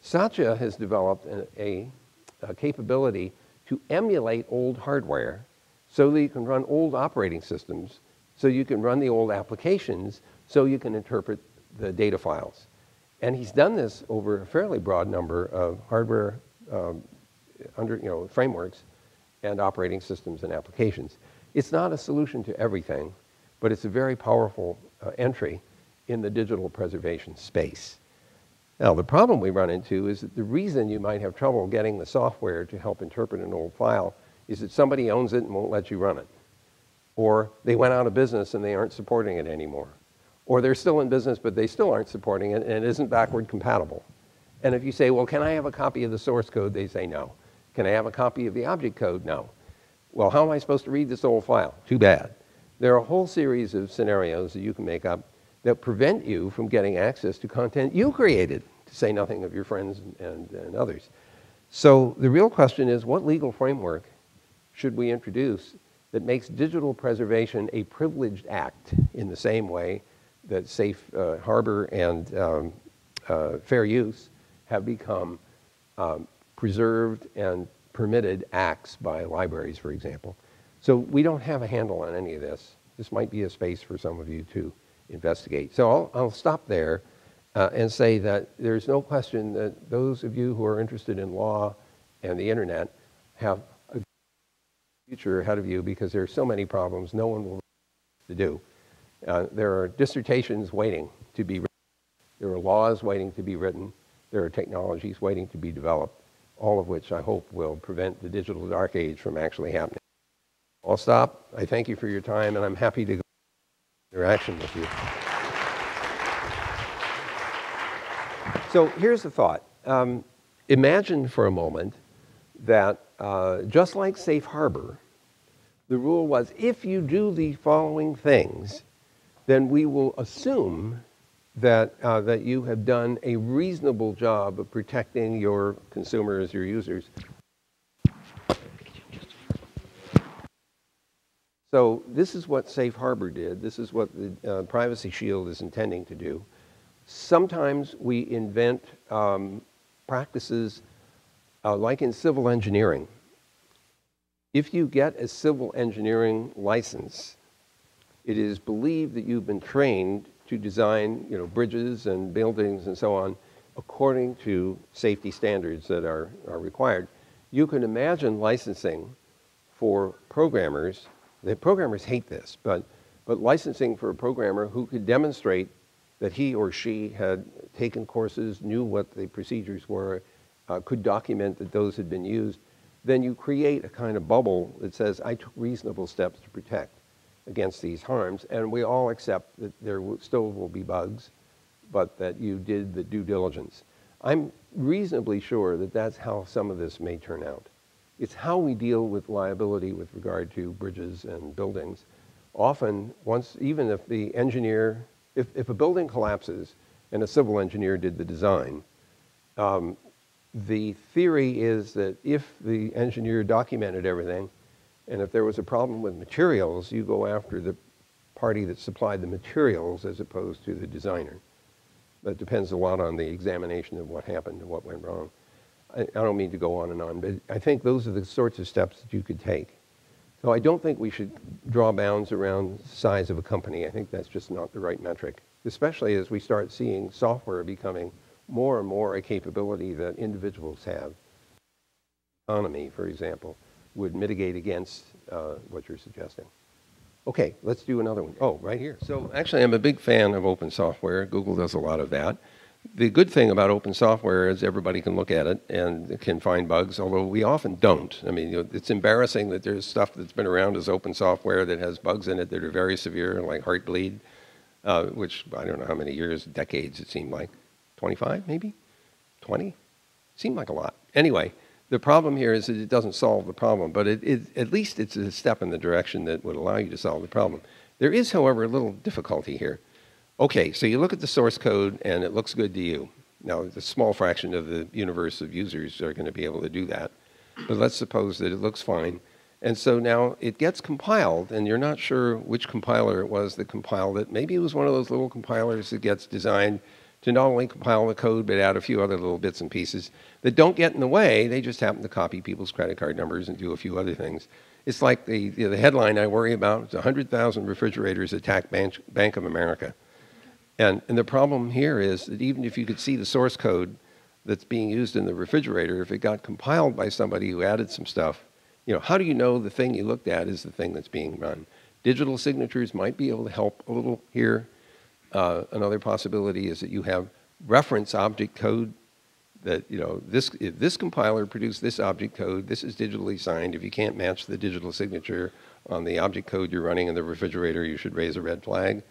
Satya has developed a capability to emulate old hardware so that you can run old operating systems, so you can run the old applications, so you can interpret the data files. And he's done this over a fairly broad number of hardware frameworks and operating systems and applications. It's not a solution to everything, but it's a very powerful entry in the digital preservation space. Now, the problem we run into is that the reason you might have trouble getting the software to help interpret an old file is that somebody owns it and won't let you run it. Or they went out of business and they aren't supporting it anymore. Or they're still in business, but they still aren't supporting it and it isn't backward compatible. And if you say, well, can I have a copy of the source code? They say no. Can I have a copy of the object code? No. Well, how am I supposed to read this old file? Too bad. There are a whole series of scenarios that you can make up that prevent you from getting access to content you created, to say nothing of your friends and others. So the real question is, what legal framework should we introduce that makes digital preservation a privileged act in the same way that safe harbor and fair use have become preserved and permitted acts by libraries, for example. So we don't have a handle on any of this. This might be a space for some of you to investigate. So I'll stop there and say that there's no question that those of you who are interested in law and the internet have a future ahead of you because there are so many problems no one will to do. There are dissertations waiting to be written. There are laws waiting to be written. There are technologies waiting to be developed, all of which I hope will prevent the digital dark age from actually happening. I'll stop. I thank you for your time, and I'm happy to go into interaction with you. So here's the thought. Imagine for a moment that just like safe harbor, the rule was if you do the following things, then we will assume that, that you have done a reasonable job of protecting your consumers, your users. So this is what Safe Harbor did. This is what the Privacy Shield is intending to do. Sometimes we invent practices like in civil engineering. If you get a civil engineering license, it is believed that you've been trained to design, bridges and buildings and so on according to safety standards that are required. You can imagine licensing for programmers. The programmers hate this, but licensing for a programmer who could demonstrate that he or she had taken courses, knew what the procedures were, could document that those had been used, then you create a kind of bubble that says, I took reasonable steps to protect against these harms, and we all accept that there still will be bugs, but that you did the due diligence. I'm reasonably sure that that's how some of this may turn out. It's how we deal with liability with regard to bridges and buildings often, even if the engineer, if a building collapses and a civil engineer did the design, the theory is that if the engineer documented everything, and if there was a problem with materials, you go after the party that supplied the materials as opposed to the designer. That depends a lot on the examination of what happened and what went wrong. I don't mean to go on and on, but I think those are the sorts of steps that you could take. So I don't think we should draw bounds around the size of a company. I think that's just not the right metric, especially as we start seeing software becoming more and more a capability that individuals have. Economy, for example, would mitigate against what you're suggesting. Okay, let's do another one. Oh, right here. So actually, I'm a big fan of open software. Google does a lot of that. The good thing about open software is everybody can look at it and can find bugs, although we often don't. I mean, it's embarrassing that there's stuff that's been around as open software that has bugs in it that are very severe, like Heartbleed, which I don't know how many years, decades it seemed like. 25 maybe? 20? Seemed like a lot. Anyway, the problem here is that it doesn't solve the problem, but at least it's a step in the direction that would allow you to solve the problem. There is, however, a little difficulty here. Okay, so you look at the source code and it looks good to you. Now, a small fraction of the universe of users are going to be able to do that, but let's suppose that it looks fine. And so now it gets compiled, and you're not sure which compiler it was that compiled it. Maybe it was one of those little compilers that gets designed to not only compile the code, but add a few other little bits and pieces that don't get in the way. They just happen to copy people's credit card numbers and do a few other things. It's like the headline I worry about is 100,000 refrigerators attack Bank of America. And the problem here is that even if you could see the source code that's being used in the refrigerator, if it got compiled by somebody who added some stuff, how do you know the thing you looked at is the thing that's being run? Digital signatures might be able to help a little here. Another possibility is that you have reference object code that, if this compiler produced this object code, this is digitally signed. If you can't match the digital signature on the object code you're running in the refrigerator, you should raise a red flag.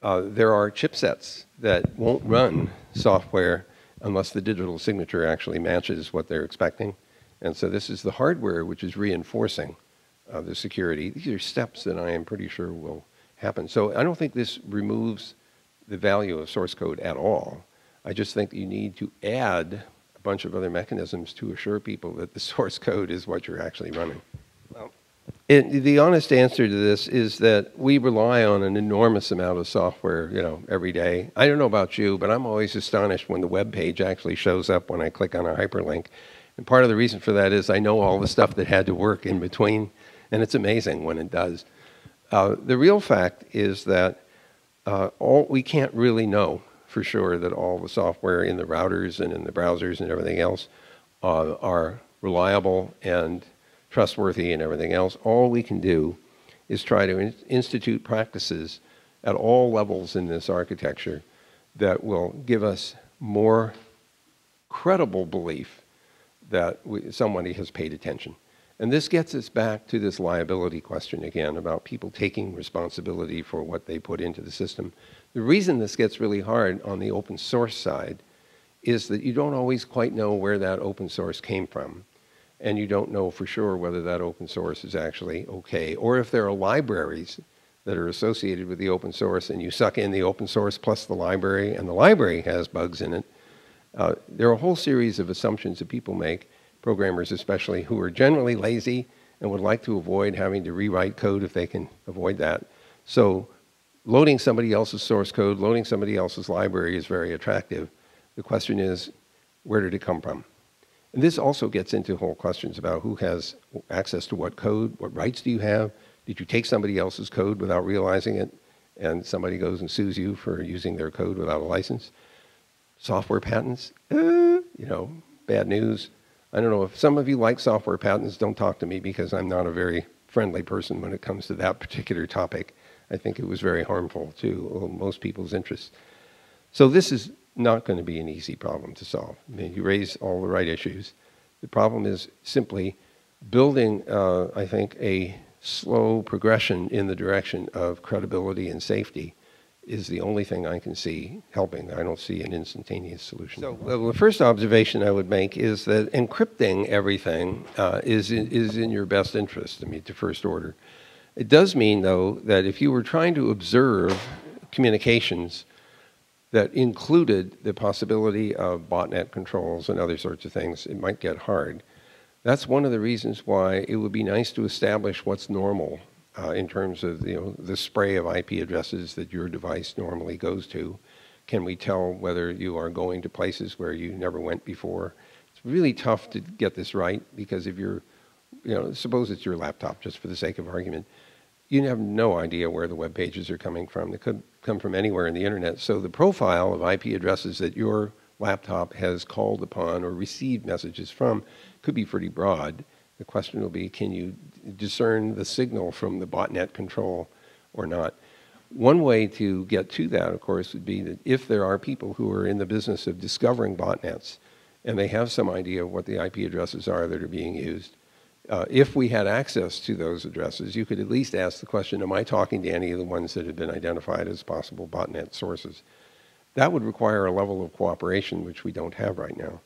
There are chipsets that won't run software unless the digital signature actually matches what they're expecting. And so this is the hardware which is reinforcing the security. These are steps that I am pretty sure will happen. So I don't think this removes the value of source code at all. I just think you need to add a bunch of other mechanisms to assure people that the source code is what you're actually running. Well, the honest answer to this is that we rely on an enormous amount of software, every day. I don't know about you, but I'm always astonished when the web page actually shows up when I click on a hyperlink. And part of the reason for that is I know all the stuff that had to work in between, and it's amazing when it does. The real fact is that we can't really know for sure that all the software in the routers and in the browsers and everything else are reliable and trustworthy and everything else. All we can do is try to institute practices at all levels in this architecture that will give us more credible belief that somebody has paid attention. And this gets us back to this liability question again about people taking responsibility for what they put into the system. The reason this gets really hard on the open source side is that you don't always quite know where that open source came from. And you don't know for sure whether that open source is actually okay. Or if there are libraries that are associated with the open source and you suck in the open source plus the library and the library has bugs in it, there are a whole series of assumptions that people make, programmers especially, who are generally lazy and would like to avoid having to rewrite code if they can avoid that. So loading somebody else's source code, loading somebody else's library is very attractive. The question is, where did it come from? And this also gets into whole questions about who has access to what code, what rights do you have? Did you take somebody else's code without realizing it and somebody goes and sues you for using their code without a license? Software patents, bad news. I don't know if some of you like software patents, don't talk to me because I'm not a very friendly person when it comes to that particular topic. I think it was very harmful to most people's interests. So this is not going to be an easy problem to solve. I mean, you raise all the right issues. The problem is simply building, I think, a slow progression in the direction of credibility and safety is the only thing I can see helping. I don't see an instantaneous solution. So the first observation I would make is that encrypting everything is in your best interest, to first order. It does mean, though, that if you were trying to observe communications that included the possibility of botnet controls and other sorts of things, it might get hard. That's one of the reasons why it would be nice to establish what's normal in terms of the spray of IP addresses that your device normally goes to. Can we tell whether you are going to places where you never went before? It's really tough to get this right, because if you're, suppose it's your laptop, just for the sake of argument, you have no idea where the web pages are coming from. They could come from anywhere in the internet. So the profile of IP addresses that your laptop has called upon or received messages from could be pretty broad. The question will be, can you discern the signal from the botnet control or not? One way to get to that, of course, would be that if there are people who are in the business of discovering botnets and they have some idea of what the IP addresses are that are being used, if we had access to those addresses, you could at least ask the question, am I talking to any of the ones that have been identified as possible botnet sources? That would require a level of cooperation which we don't have right now.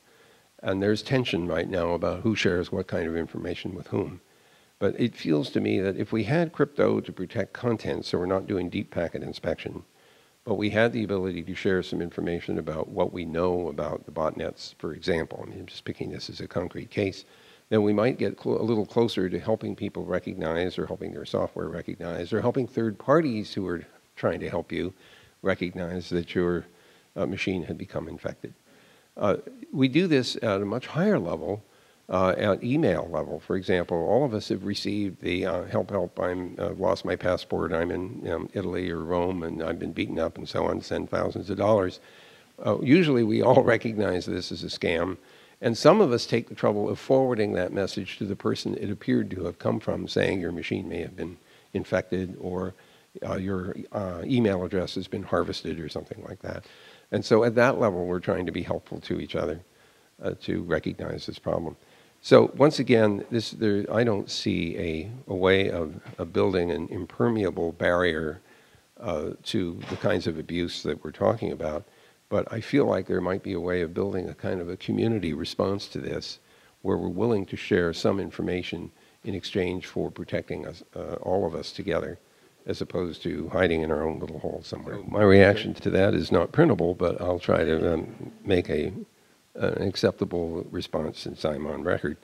And there's tension right now about who shares what kind of information with whom. But it feels to me that if we had crypto to protect content, so we're not doing deep packet inspection, but we had the ability to share some information about what we know about the botnets, for example, I mean, I'm just picking this as a concrete case, then we might get a little closer to helping people recognize, or helping their software recognize, or helping third parties who are trying to help you recognize that your machine had become infected. We do this at a much higher level, at email level. For example, all of us have received the help, I've lost my passport, I'm in Italy or Rome, and I've been beaten up and so on, send thousands of dollars. Usually we all recognize this as a scam, and some of us take the trouble of forwarding that message to the person it appeared to have come from, saying your machine may have been infected, or your email address has been harvested, or something like that. And so at that level, we're trying to be helpful to each other to recognize this problem. So once again, I don't see a way of building an impermeable barrier to the kinds of abuse that we're talking about. But I feel like there might be a way of building a kind of a community response to this, where we're willing to share some information in exchange for protecting us, all of us together, as opposed to hiding in our own little hole somewhere. My reaction to that is not printable, but I'll try to make an acceptable response since I'm on record.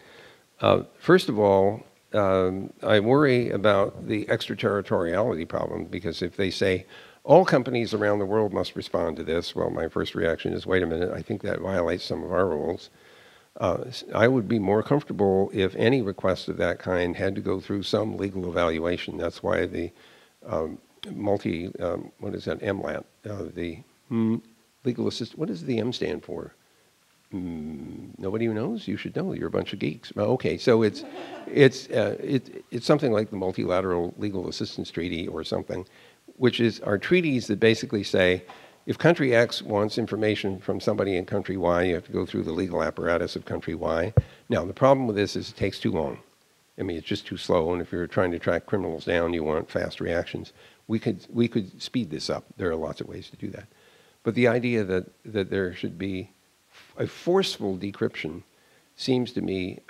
First of all, I worry about the extraterritoriality problem, because if they say all companies around the world must respond to this, well, my first reaction is, wait a minute, I think that violates some of our rules. I would be more comfortable if any request of that kind had to go through some legal evaluation. That's why the what is that, MLAT, the legal assist, what does the M stand for? Nobody knows? You should know. You're a bunch of geeks. Okay, so it's something like the Multilateral Legal Assistance Treaty or something, which are treaties that basically say, if country X wants information from somebody in country Y, you have to go through the legal apparatus of country Y. Now, the problem with this is it takes too long. I mean, it's just too slow, and if you're trying to track criminals down, you want fast reactions. We could speed this up. There are lots of ways to do that. But the idea that there should be a forceful decryption seems to me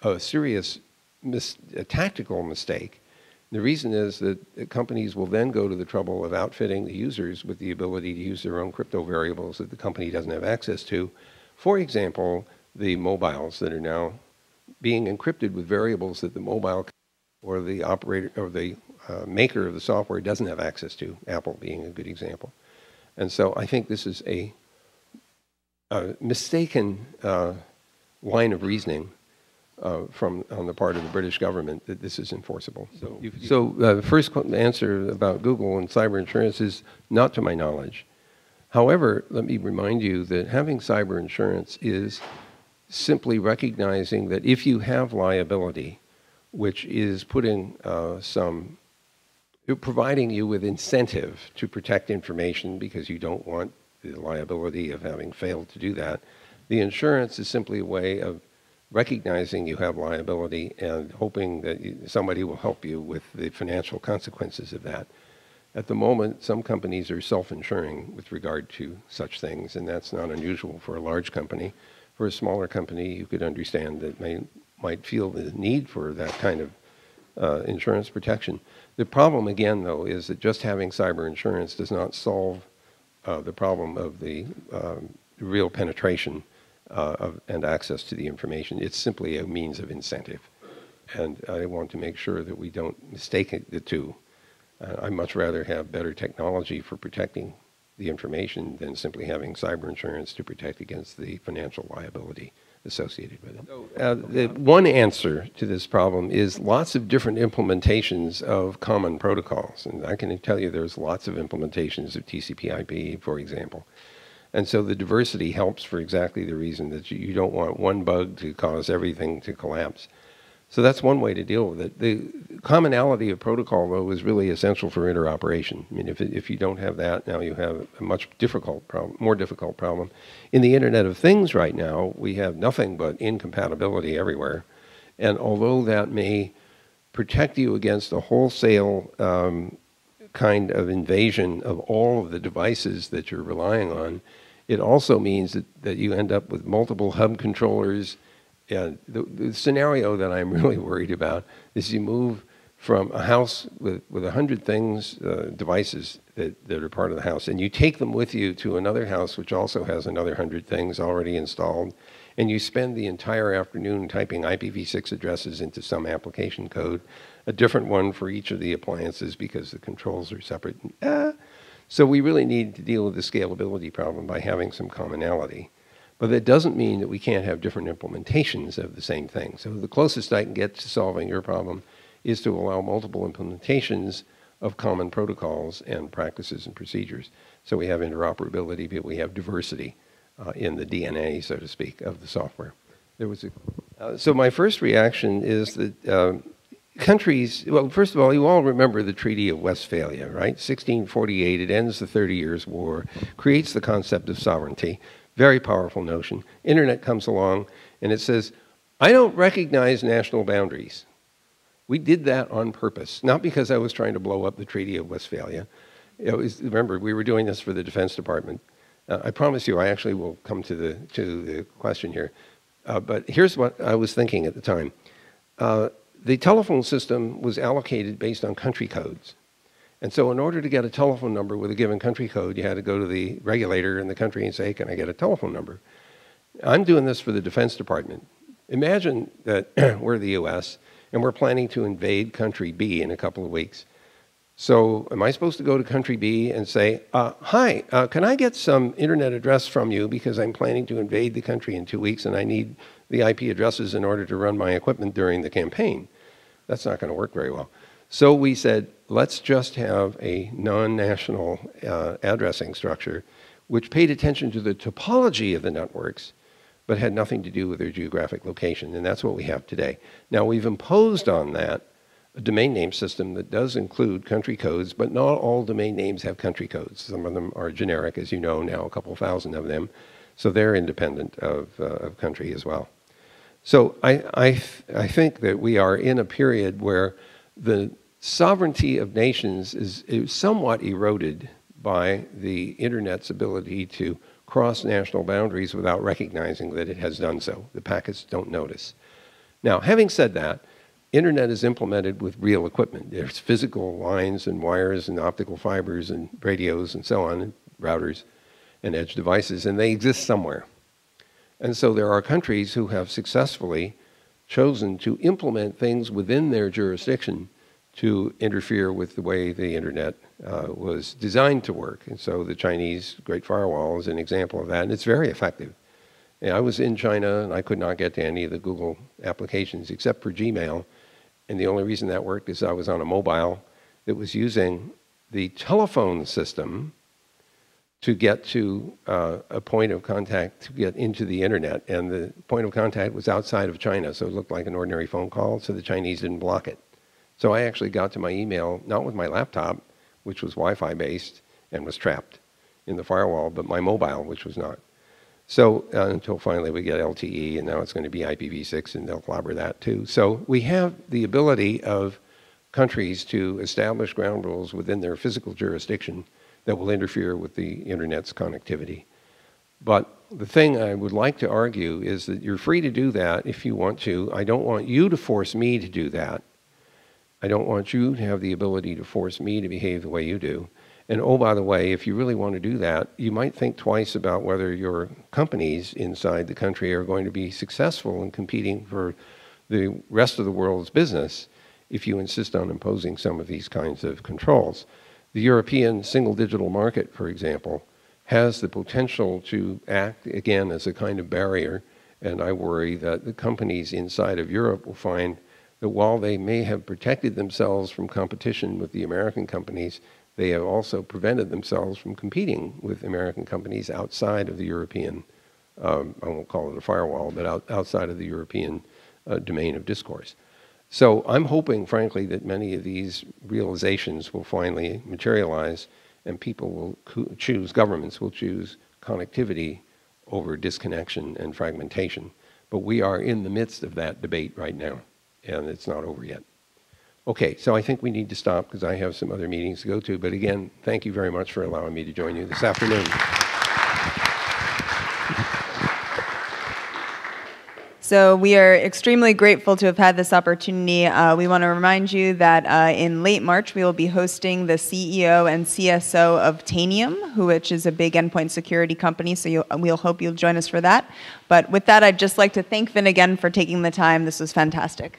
a serious a tactical mistake. The reason is that companies will then go to the trouble of outfitting the users with the ability to use their own crypto variables that the company doesn't have access to. For example, the mobiles that are now being encrypted with variables that the mobile or the operator or the maker of the software doesn't have access to, Apple being a good example. And so I think this is a mistaken line of reasoning on the part of the British government that this is enforceable. So the first answer about Google and cyber insurance is not to my knowledge. However, let me remind you that having cyber insurance is simply recognizing that if you have liability, which is providing you with incentive to protect information because you don't want the liability of having failed to do that, the insurance is simply a way of recognizing you have liability and hoping that somebody will help you with the financial consequences of that. At the moment, some companies are self-insuring with regard to such things, and that's not unusual for a large company. For a smaller company, you could understand that might feel the need for that kind of insurance protection. The problem, again, though, is that just having cyber insurance does not solve the problem of the real penetration and access to the information. It's simply a means of incentive. And I want to make sure that we don't mistake the two. I'd much rather have better technology for protecting the information than simply having cyber insurance to protect against the financial liability associated with it. So, the one answer to this problem is lots of different implementations of common protocols. And I can tell you there's lots of implementations of TCP/IP, for example. And so the diversity helps for exactly the reason that you don't want one bug to cause everything to collapse. So that's one way to deal with it. The commonality of protocol, though, is really essential for interoperation. I mean, if you don't have that, now you have a much difficult problem, more difficult problem. In the Internet of Things right now, we have nothing but incompatibility everywhere. And although that may protect you against a wholesale kind of invasion of all of the devices that you're relying on, it also means that you end up with multiple hub controllers. And the scenario that I'm really worried about is you move from a house with 100 things, devices that are part of the house, and you take them with you to another house which also has another 100 things already installed, and you spend the entire afternoon typing IPv6 addresses into some application code, a different one for each of the appliances because the controls are separate. So we really need to deal with the scalability problem by having some commonality. But that doesn't mean that we can't have different implementations of the same thing. So the closest I can get to solving your problem is to allow multiple implementations of common protocols and practices and procedures. So we have interoperability, but we have diversity in the DNA, so to speak, of the software. There was so my first reaction is that countries, well, first of all, you all remember the Treaty of Westphalia, right? 1648, it ends the 30 Years' War, creates the concept of sovereignty. Very powerful notion. Internet comes along and it says, I don't recognize national boundaries. We did that on purpose, not because I was trying to blow up the Treaty of Westphalia. Remember, we were doing this for the Defense Department. I promise you, I actually will come to the question here. But here's what I was thinking at the time. The telephone system was allocated based on country codes. And so in order to get a telephone number with a given country code, you had to go to the regulator in the country and say, can I get a telephone number? I'm doing this for the Defense Department. Imagine that we're the US and we're planning to invade country B in a couple of weeks. So am I supposed to go to country B and say, hi, can I get some internet address from you because I'm planning to invade the country in 2 weeks and I need the IP addresses in order to run my equipment during the campaign? That's not going to work very well. So we said, let's just have a non-national addressing structure which paid attention to the topology of the networks but had nothing to do with their geographic location, and that's what we have today. Now, we've imposed on that a domain name system that does include country codes, but not all domain names have country codes. Some of them are generic, as you know, now a couple thousand of them, so they're independent of country as well. So I think that we are in a period where the sovereignty of nations is somewhat eroded by the Internet's ability to cross national boundaries without recognizing that it has done so. The packets don't notice. Now, having said that, Internet is implemented with real equipment. There's physical lines and wires and optical fibers and radios and so on, and routers and edge devices, and they exist somewhere. And so there are countries who have successfully chosen to implement things within their jurisdiction to interfere with the way the Internet was designed to work. And so the Chinese Great Firewall is an example of that, and it's very effective. And I was in China, and I could not get to any of the Google applications except for Gmail. And the only reason that worked is I was on a mobile that was using the telephone system to get to a point of contact to get into the Internet. And the point of contact was outside of China, so it looked like an ordinary phone call, so the Chinese didn't block it. So I actually got to my email, not with my laptop, which was Wi-Fi based and was trapped in the firewall, but my mobile, which was not. So until finally we get LTE, and now it's going to be IPv6, and they'll clobber that too. So we have the ability of countries to establish ground rules within their physical jurisdiction that will interfere with the Internet's connectivity. But the thing I would like to argue is that you're free to do that if you want to. I don't want you to force me to do that. I don't want you to have the ability to force me to behave the way you do. And oh, by the way, if you really want to do that, you might think twice about whether your companies inside the country are going to be successful in competing for the rest of the world's business if you insist on imposing some of these kinds of controls. The European single digital market, for example, has the potential to act again as a kind of barrier, and I worry that the companies inside of Europe will find that while they may have protected themselves from competition with the American companies, they have also prevented themselves from competing with American companies outside of the European, I won't call it a firewall, but outside of the European domain of discourse. So I'm hoping, frankly, that many of these realizations will finally materialize and people will choose, governments will choose connectivity over disconnection and fragmentation. But we are in the midst of that debate right now, and it's not over yet. Okay, so I think we need to stop because I have some other meetings to go to. But again, thank you very much for allowing me to join you this afternoon. So we are extremely grateful to have had this opportunity. We want to remind you that in late March, we will be hosting the CEO and CSO of Tanium, which is a big endpoint security company, so we'll hope you'll join us for that. But with that, I'd just like to thank Vint again for taking the time. This was fantastic.